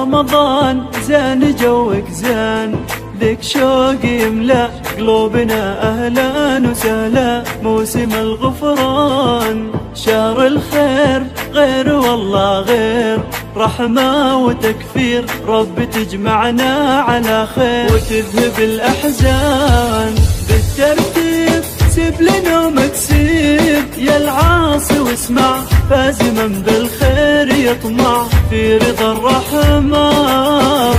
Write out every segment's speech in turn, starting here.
رمضان زين جوك زين، ذيك شوق يملأ قلوبنا أهلا وسهلا. موسم الغفران شهر الخير، غير والله غير، رحمة وتكفير، رب تجمعنا على خير وتذهب الأحزان. بالترتيب سيب لنا مكسيب يا العاصي واسمع، فازما بالخير يطمع في رضا الرحمن.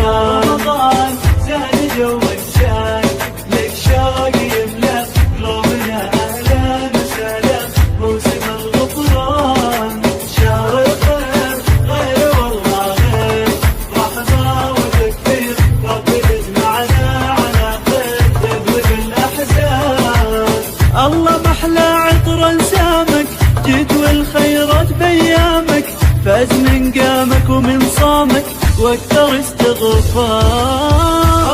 يا رمضان زين جوك زين، لك شوق يملأ قلوبنا أهلا وسهلا. موسم الغفران شهر الخير، غير والله غير، رحمة وتكفير، رب يجمعنا على خير يذهب الأحزان. الله محلى عطر انسامك، جد والخيرات بيامك، فاز من قامك ومن صامك واكثر استغفار.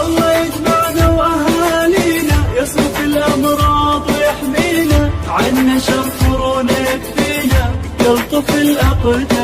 الله يجمعنا واهالينا، يصرف الامراض ويحمينا، عنا شر كورونا يكفينا، يلطف الاقدار.